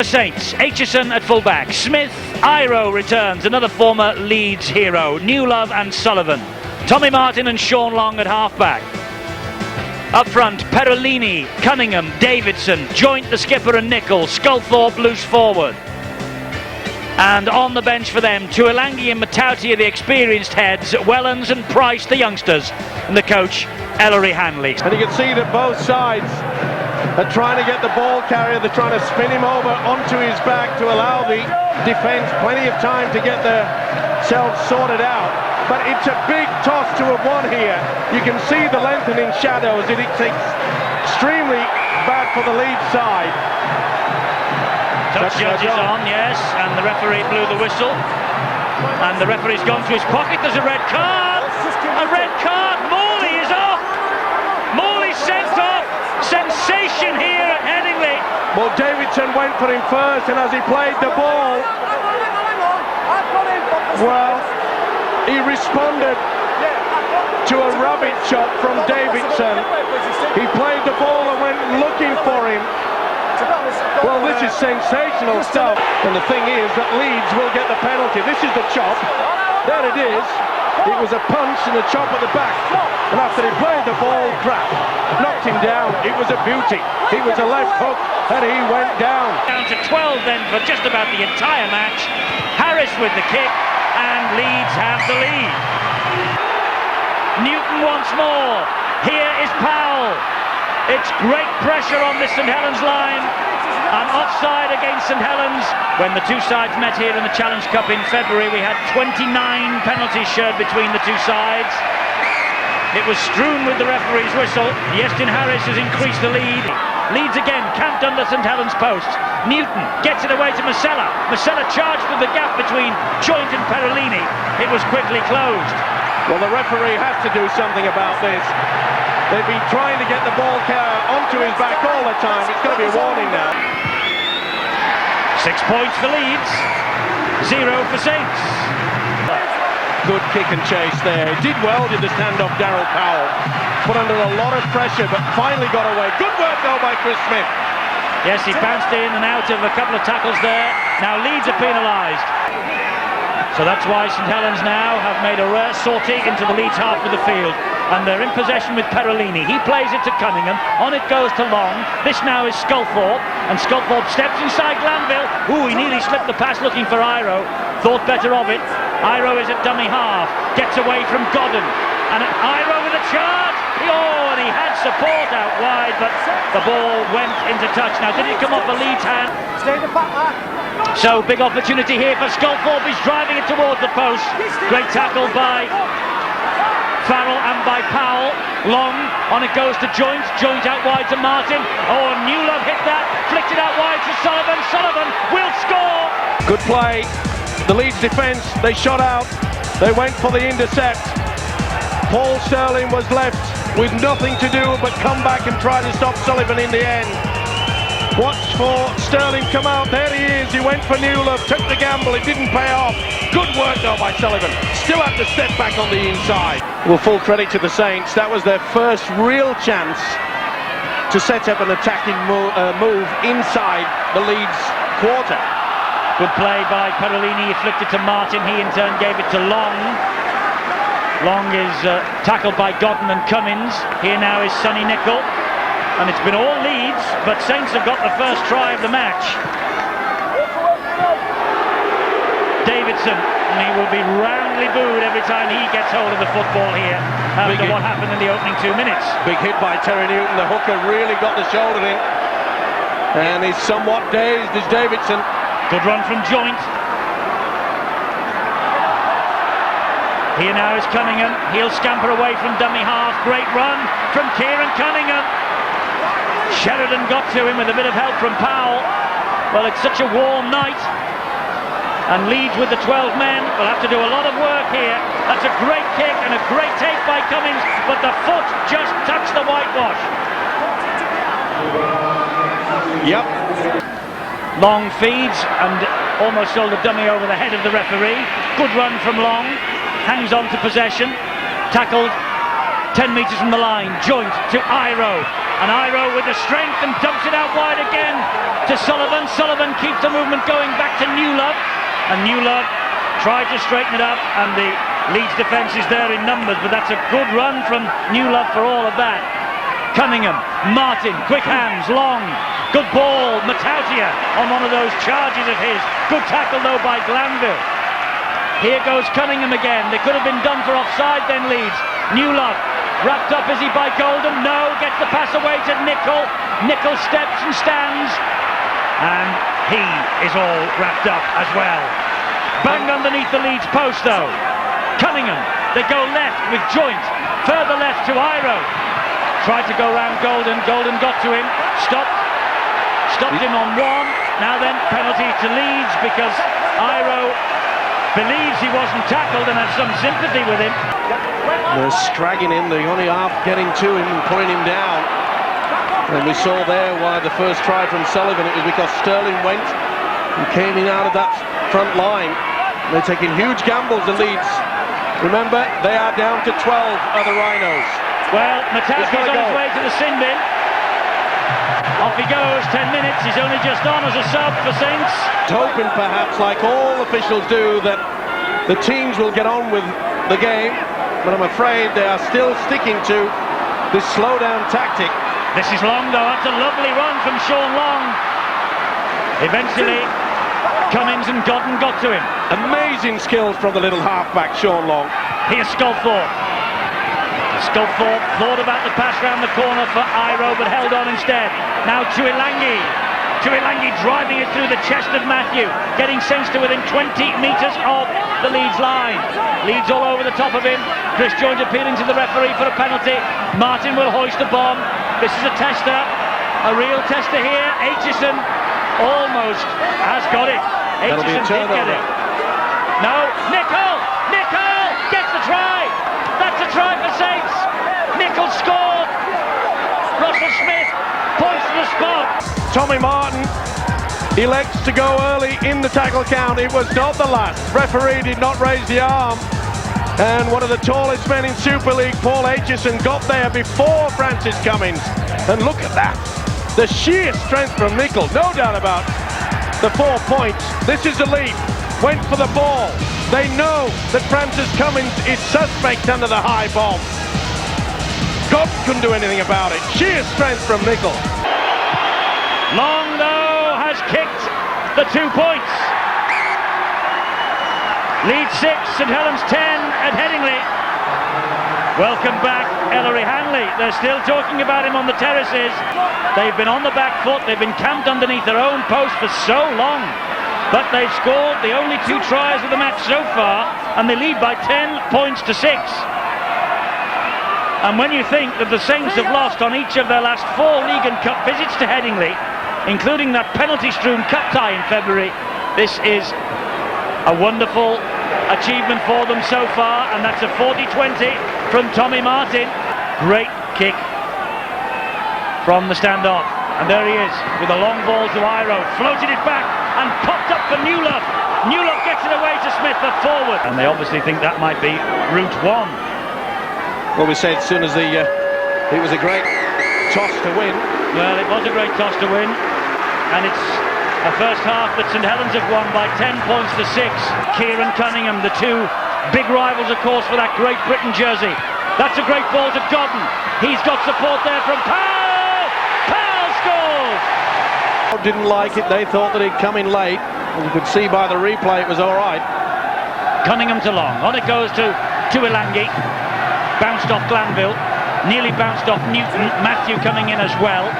Saints. Aitchison at fullback. Smith, Iro returns, another former Leeds hero. Newlove and Sullivan. Tommy Martin and Sean Long at halfback. Up front, Perolini, Cunningham, Davidson, Joint the skipper and Nicholl, Sculthorpe loose forward. And on the bench for them, Tuilangi and Matauti are the experienced heads, Wellens and Price the youngsters, and the coach, Ellery Haney. And you can see that both sides are trying to get the ball carrier, they're trying to spin him over onto his back to allow the defence plenty of time to get themselves sorted out. But it's a big toss to have won here. You can see the lengthening shadows. It's extremely bad for the Leeds side. Touch judges on, yes, and the referee blew the whistle. And the referee's gone to his pocket. There's a red card. A red card. Morley is off. Morley sent off. Sensation here at Headingley. Well, Davidson went for him first, and as he played the ball, well, he responded to a rabbit shot from Davidson. He played the ball and went looking for him. Well, this is sensational stuff. And the thing is that Leeds will get the penalty. This is the chop. There it is. It was a punch and a chop at the back. And after he played the ball, crap, knocked him down. It was a beauty. It was a left hook and he went down. Down to 12 then for just about the entire match. Harris with the kick and Leeds have the lead. Newton once more. Here is Powell. It's great pressure on this St Helens line. And offside against St Helens. When the two sides met here in the Challenge Cup in February, we had 29 penalties shared between the two sides. It was strewn with the referee's whistle. Iestyn Harris has increased the lead. Leeds again, camped under St Helens post. Newton gets it away to Masella. Masella charged through the gap between Joint and Perolini. It was quickly closed. Well, the referee has to do something about this. They've been trying to get the ball onto his back all the time. It's going to be a warning now. 6 points for Leeds, 0 for Saints. Good kick and chase there. Did well, did the stand-off Darryl Powell. Put under a lot of pressure, but finally got away. Good work though by Chris Smith. Yes, he bounced in and out of a couple of tackles there. Now Leeds are penalised. So that's why St Helens now have made a rare sortie into the Leeds half of the field. And they're in possession with Perolini. He plays it to Cunningham. On it goes to Long. This now is Sculthorpe. And Sculthorpe steps inside Glanville. Ooh, he nearly slipped the pass looking for Iro. Thought better of it. Iro is at dummy half. Gets away from Godden. And Iro with a charge. Oh, and he had support out wide, but the ball went into touch. Now, did it come off a Leeds hand? So, big opportunity here for Sculthorpe. He's driving it towards the post. Great tackle by Farrell and by Powell. Long, on it goes to Joint. Joint out wide to Martin. Oh, Newlove hit that. Flicked it out wide to Sullivan. Sullivan will score. Good play. The Leeds defence, they shot out. They went for the intercept. Paul Sterling was left with nothing to do but come back and try to stop Sullivan in the end. Watch for Sterling come out. There he is. He went for Newlove, took the gamble. It didn't pay off. Good work though by Sullivan. Still had to step back on the inside. Well, full credit to the Saints. That was their first real chance to set up an attacking move inside the Leeds quarter. Good play by Perolini. He flicked it to Martin. He in turn gave it to Long. Long is tackled by Godden and Cummins. Here now is Sonny Nicholl. And it's been all Leeds, but Saints have got the first try of the match. Davidson, and he will be roundly booed every time he gets hold of the football here after what happened in the opening 2 minutes. Big hit by Terry Newton. The hooker really got the shoulder in. And he's somewhat dazed, is Davidson. Good run from Joint. Here now is Cunningham. He'll scamper away from dummy half. Great run from Kieran Cunningham. Sheridan got to him with a bit of help from Powell. Well, it's such a warm night. And Leeds with the 12 men will have to do a lot of work here. That's a great kick and a great take by Cummins, but the foot just touched the whitewash. Yep. Long feeds and almost sold a dummy over the head of the referee. Good run from Long. Hangs on to possession. Tackled 10 metres from the line. Joint to Iro. And Iro with the strength and dumps it out wide again to Sullivan. Sullivan keeps the movement going back to Newlove. And Newlove tried to straighten it up, and the Leeds defence is there in numbers, but that's a good run from Newlove for all of that. Cunningham, Martin, quick hands, long, good ball, Matautia on one of those charges of his. Good tackle though by Glanville. Here goes Cunningham again. They could have been done for offside then, Leeds. Newlove, wrapped up, is he by Golden? No, gets the pass away to Nicol. Nicol steps and stands, and he is all wrapped up as well. Bang underneath the Leeds post though. Cunningham, they go left with Joint, further left to Iro. Tried to go round Golden, Golden got to him, stopped him on one. Now then, penalty to Leeds because Iro believes he wasn't tackled and has some sympathy with him. They're stragging him, they're only half getting to him and pulling him down. And we saw there why the first try from Sullivan, it was because Sterling went and came in out of that front line. They're taking huge gambles, the Leeds. Remember, they are down to 12 other Rhinos. Well, Matauski's on his way to the sin bin. Off he goes, 10 minutes, he's only just on as a sub for Saints. Hoping perhaps, like all officials do, that the teams will get on with the game, but I'm afraid they are still sticking to this slow-down tactic. This is Long though, that's a lovely run from Sean Long. Eventually, Cummings and Godden got to him. Amazing skills from the little halfback, Sean Long. Here's Sculthorpe. Sculthorpe thought about the pass round the corner for Iro, but held on instead. Now Tuilangi. Tuilangi driving it through the chest of Matthew, getting Saints to within 20 metres of the Leeds line. Leeds all over the top of him. Chris Joint appealing to the referee for a penalty. Martin will hoist the bomb. This is a tester, a real tester here. Aitchison almost has got it. Aitchison did get it. No, Nicol gets the try. That's a try for Saints. Nicol scored. Russell Smith points to the spot. Tommy Martin elects to go early in the tackle count. It was not the last. Referee did not raise the arm. And one of the tallest men in Super League, Paul Davidson, got there before Francis Cummings. And look at that. The sheer strength from Nicol. No doubt about the 4 points. This is a lead. Went for the ball. They know that Francis Cummings is suspect under the high bomb. God couldn't do anything about it. Sheer strength from Nicol. Long, though, has kicked the 2 points. Leeds 6, St Helens 10 at Headingley. Welcome back, Ellery Hanley. They're still talking about him on the terraces. They've been on the back foot. They've been camped underneath their own post for so long. But they've scored the only 2 tries of the match so far, and they lead by 10 points to 6. And when you think that the Saints have lost on each of their last 4 League and Cup visits to Headingley, including that penalty-strewn cup tie in February, this is a wonderful achievement for them so far, and that's a 40-20 from Tommy Martin. Great kick from the standoff, and there he is with a long ball to Iro, floated it back and popped up for Newlove. Newlove gets it away to Smith, the forward, and they obviously think that might be route 1. Well, we said as soon as it was a great toss to win. Well, it was a great toss to win, and it's a first half that St Helens have won by 10 points to 6. Kieran Cunningham, the 2 big rivals, of course, for that Great Britain jersey. That's a great ball to Godden. He's got support there from Powell. Powell scores! Didn't like it. They thought that he'd come in late. As you could see by the replay, it was all right. Cunningham to Long. On it goes to Tuilangi. Bounced off Glanville. Nearly bounced off Newton. Matthew coming in as well.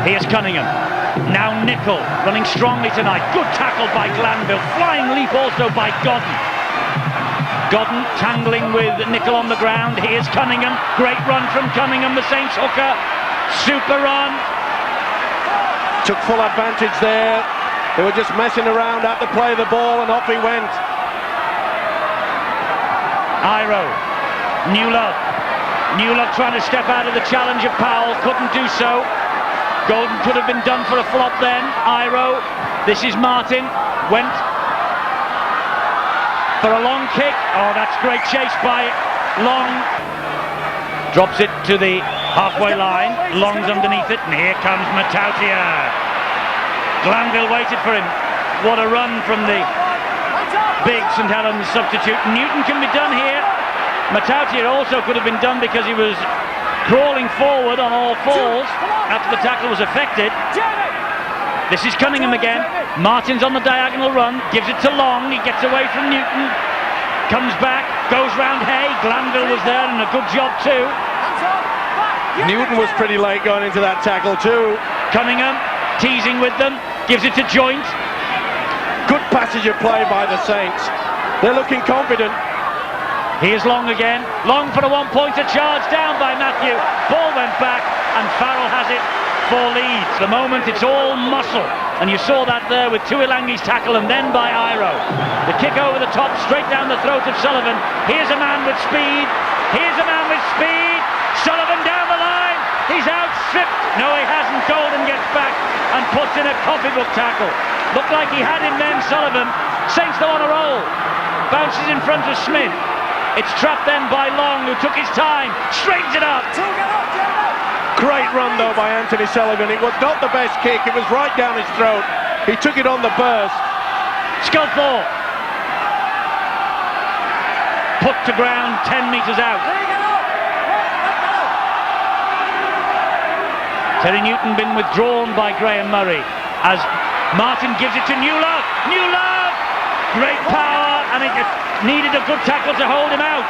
Here's Cunningham. Now Nicol running strongly tonight. Good tackle by Glanville. Flying leap also by Godden. Godden tangling with Nicol on the ground. Here's Cunningham. Great run from Cunningham, the Saints hooker. Super run. Took full advantage there. They were just messing around at the play of the ball, and off he went. Iro. Newlove trying to step out of the challenge of Powell. Couldn't do so. Golden could have been done for a flop then. Iro. This is Martin. Went for a long kick. Oh, that's great chase by Long. Drops it to the Halfway line, Long's underneath it, and here comes Matautia. Glanville waited for him. What a run from the big St Helens substitute. Newton can be done here. Matautia also could have been done because he was crawling forward on all fours after the tackle was effected. This is Cunningham again. Martin's on the diagonal run, gives it to Long. He gets away from Newton, comes back, goes round Hay. Glanville was there and a good job too. Newton was pretty late going into that tackle too. Cunningham teasing with them, gives it to Joint. Good passage of play by the Saints. They're looking confident. Here's Long again. Long for a one-pointer, charge down by Matthew. Ball went back and Farrell has it for Leeds. The moment it's all muscle, and you saw that there with Tuilangi's tackle and then by Iro. The kick over the top, straight down the throat of Sullivan. Here's a man with speed. Here's a man with speed. Sullivan down the line. He's outstripped. No, he hasn't. Golden gets back and puts in a copybook tackle. Looked like he had him then, Sullivan. Saints though on a roll. Bounces in front of Smith. It's trapped then by Long, who took his time. Straightens it up. Great run though by Anthony Sullivan. It was not the best kick. It was right down his throat. He took it on the burst. Sculthorpe. Put to ground 10 metres out. Terry Newton been withdrawn by Graham Murray as Martin gives it to Newlove. Newlove! Great power, and it needed a good tackle to hold him out.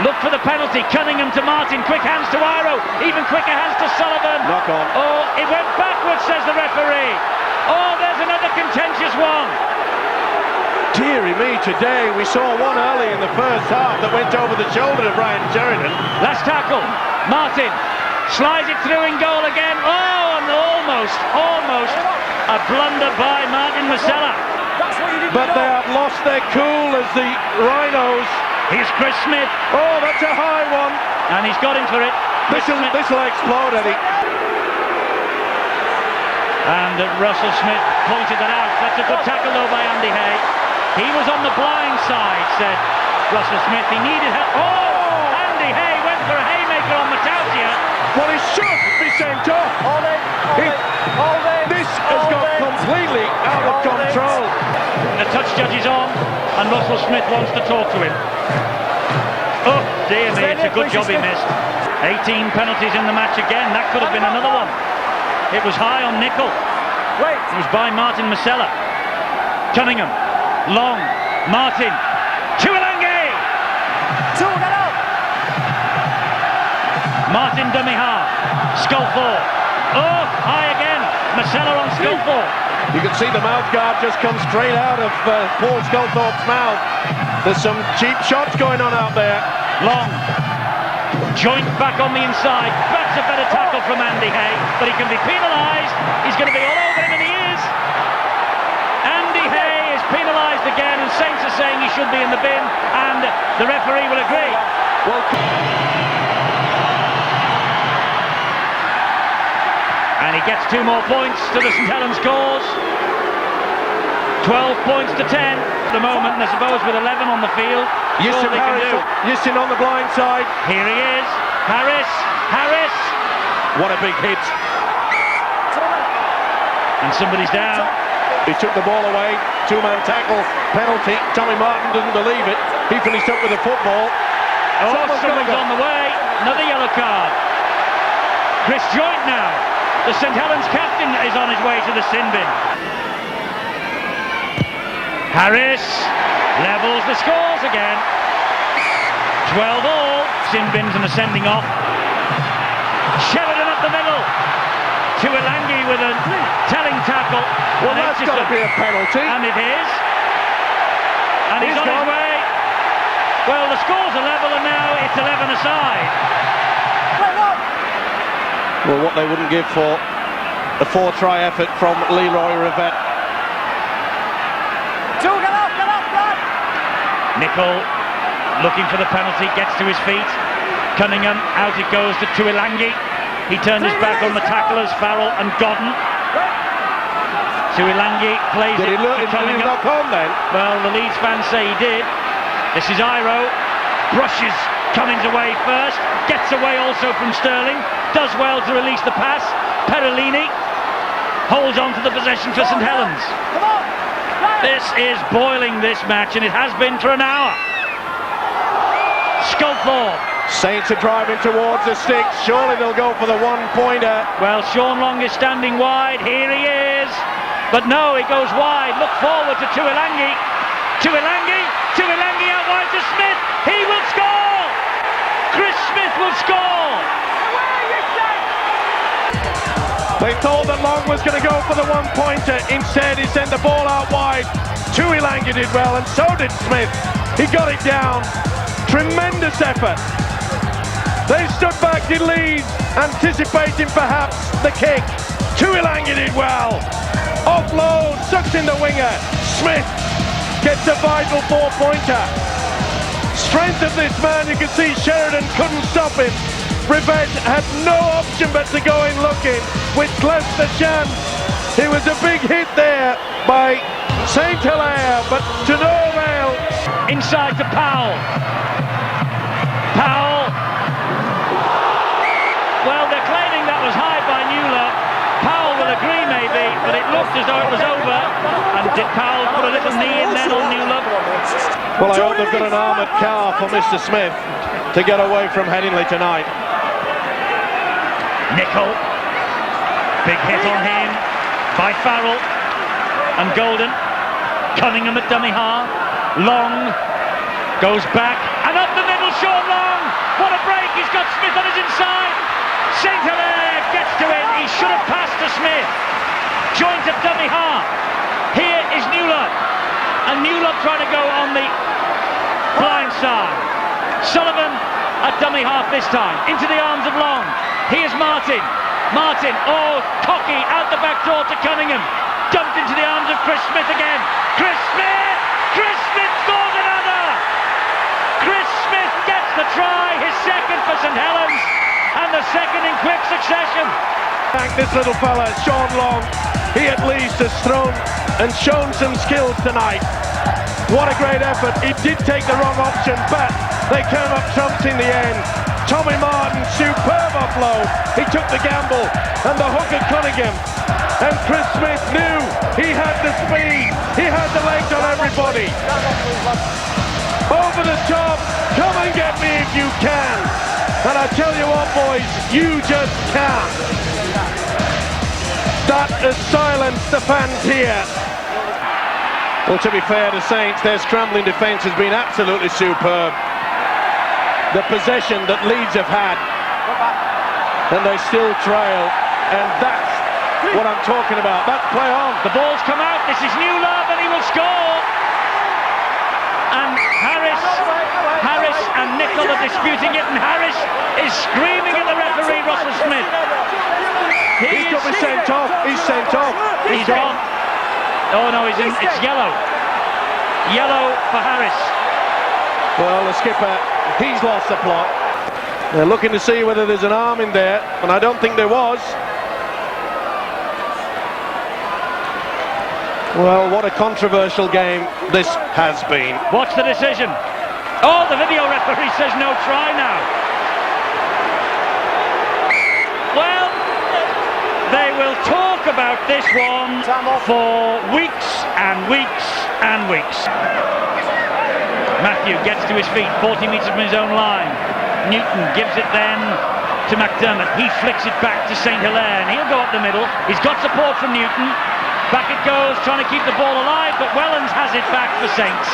Look for the penalty. Cunningham to Martin. Quick hands to Iro. Even quicker hands to Sullivan. Knock on. Oh, it went backwards, says the referee. Oh, there's another contentious one. Deary me, today we saw one early in the first half that went over the shoulder of Ryan Sheridan. Last tackle. Martin slides it through in goal again. Oh, and almost a blunder by Martin Masella. But they have lost their cool as the Rhinos. Here's Chris Smith. Oh, that's a high one. And he's got him for it. This will explode, Eddie. And Russell Smith pointed that out. That's a good tackle though by Andy Hay. He was on the blind side, said Russell Smith. He needed help. Oh, Andy Hay went for a haymaker on Matautia. Well, he should be sent off. This has got completely out of control. The touch judge is on, and Russell Smith wants to talk to him. Oh, dear me, it's a good job he missed. 18 penalties in the match again. That could have been another one. It was high on Nicol. It was by Martin Masella. Cunningham, Long, Martin, Tuilangi! Martin dummy half. Sculthorpe. Oh, high again. Masella on Sculthorpe. You can see the mouth guard just come straight out of Paul Sculthorpe's mouth. There's some cheap shots going on out there. Long. Joint back on the inside. That's a better tackle from Andy Hay, but he can be penalised. He's going to be all over him, and he is. Andy Hay is penalised again, and Saints are saying he should be in the bin, and the referee will agree. Well, and he gets 2 more points to the St Helens cause. 12 points to 10 at the moment, and I suppose with 11 on the field, Yistin on the blind side. Here he is, Harris. What a big hit. And somebody's down. He took the ball away, 2-man tackle, penalty. Tommy Martin didn't believe it. He finished up with the football. Oh, someone's on the way. Another yellow card. Chris Joint now. The St Helens captain is on his way to the sin bin. Harris levels the scores again. 12 all. Sin bins and a sending off. Sheridan up the middle. Tuilangi with a telling tackle. Well, that's got to be a penalty. And it is. And he's on his way. Well, the score's 11 and now it's 11 aside. Well, what they wouldn't give for the 4-try effort from Leroy Rivette. Nicol looking for the penalty, gets to his feet. Cunningham, out it goes to Tuilangi. He turned his back on the tacklers, Farrell and Godden. Tuilangi plays it to Cunningham. Knock on then? Well, the Leeds fans say he did. This is Iro. Brushes Cummings away first. Gets away also from Sterling. does well to release the pass. Perellini holds on to the possession for St Helens. This is boiling, this match, and it has been for an hour. Sculthorpe. Saints are driving towards the sticks. Surely they'll go for the one-pointer. Well, Sean Long is standing wide. Here he is. But no, he goes wide. Look forward to Tuilangi. Tuilangi out wide to Smith. He will score. Chris Smith will score. They thought that Long was going to go for the one-pointer. Instead, he sent the ball out wide. Tuilangi did well, and so did Smith. He got it down. Tremendous effort. They stood back, did Leeds, anticipating perhaps the kick. Tuilangi did well. Offload, sucks in the winger. Smith gets a vital four-pointer. Strength of this man, you can see Sheridan couldn't stop him. Rivette had no option but to go in looking, which left the chance. It was a big hit there by St Helens, but to no avail. Inside to Powell. Powell. Well, they're claiming that was high by Newler. Powell will agree maybe, but it looked as though it was over. And did Powell put a little knee in then on Newler? Well, I hope they've got an armoured car for Mr. Smith to get away from Headingley tonight. Nicol. Big hit on him by Farrell and Golden. Cunningham at dummy half. Long goes back and up the middle. Sean Long. What a break. He's got Smith on his inside. St Helens gets to it. He should have passed to Smith. Joint at dummy half. Here is Newler. And Newler trying to go on the blind side. Sullivan at dummy half this time. Into the arms of Long. Here's Martin. Martin, oh, cocky, out the back door to Cunningham. Dumped into the arms of Chris Smith again. Chris Smith! Chris Smith scores another! Chris Smith gets the try, his second for St Helens, and the second in quick succession. Thank this little fella, Sean Long. He at least has thrown and shown some skills tonight. What a great effort. He did take the wrong option, but they came up trumps in the end. Tommy Martin, superb offload. He took the gamble, and the hook at Cunningham. And Chris Smith knew he had the speed, he had the legs on everybody. Over the top, come and get me if you can. And I tell you what, boys, you just can't. That has silenced the fans here. Well, to be fair to Saints, their scrambling defence has been absolutely superb. The possession that Leeds have had, and they still trail, and that's what I'm talking about. That's play on. The ball's come out. This is Newler, and he will score. And Harris and Nicol are disputing it, and Harris is screaming at the referee, Russell Smith. He's got to be sent off. He's sent off. He's gone. Oh no, he's in. It's yellow. Yellow for Harris. Well, the skipper, he's lost the plot. They're looking to see whether there's an arm in there, and I don't think there was. Well, what a controversial game this has been. Watch the decision. Oh, the video referee says no try now. Well, they will talk about this one for weeks and weeks and weeks. Matthew gets to his feet, 40 metres from his own line. Newton gives it then to McDermott. He flicks it back to St Helens. He'll go up the middle. He's got support from Newton. Back it goes, trying to keep the ball alive, but Wellens has it back for Saints.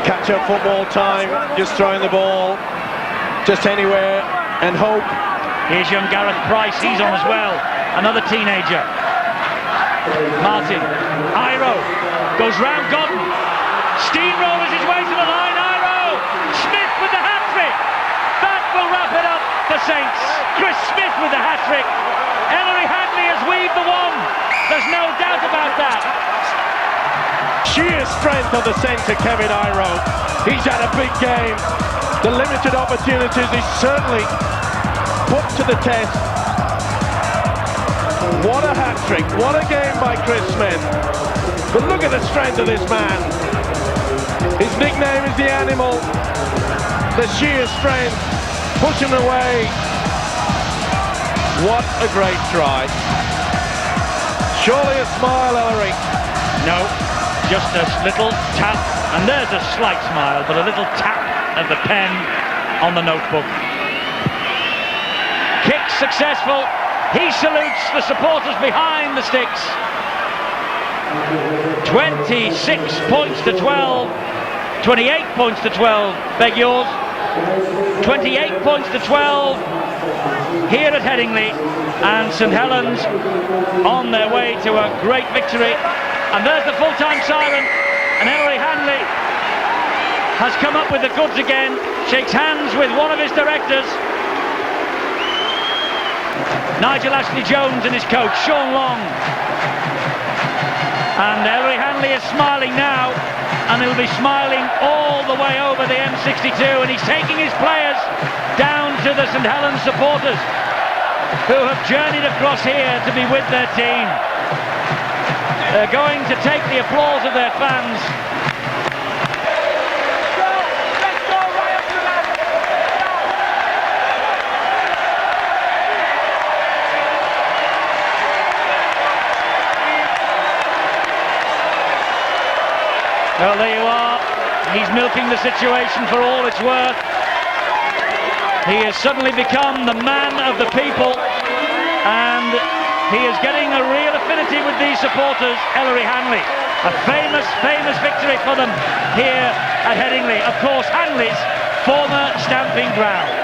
Catch-up football time, just throwing the ball just anywhere and hope. Here's young Gareth Price, he's on as well. Another teenager. Martin. Iro goes round Godden. Steamrollers his way to the line. Iro. Smith with the hat-trick. That will wrap it up for Saints. Chris Smith with the hat-trick. Ellery Hadley has weaved the one. There's no doubt about that. Sheer strength of the centre, Kevin Iro. He's had a big game. The limited opportunities is certainly put to the test. What a hat-trick. What a game by Chris Smith. But look at the strength of this man. His nickname is the Animal. The sheer strength, pushing away What a great try. Surely a smile, Ellery. No, just a little tap, and there's a slight smile, but a little tap of the pen on the notebook. Kick successful. He salutes the supporters behind the sticks. 26 points to 12. 28 points to 12, beg yours. 28 points to 12 here at Headingley, and St Helens on their way to a great victory. And there's the full-time siren, and Ellery has come up with the goods again, shakes hands with one of his directors, Nigel Ashley-Jones, and his coach Sean Long. And Ellery is smiling now, and he'll be smiling all the way over the M62, and he's taking his players down to the St Helens supporters who have journeyed across here to be with their team. They're going to take the applause of their fans. Well, there you are. He's milking the situation for all it's worth. He has suddenly become the man of the people, and he is getting a real affinity with these supporters, Ellery Hanley. A famous victory for them here at Headingley. Of course, Hanley's former stamping ground.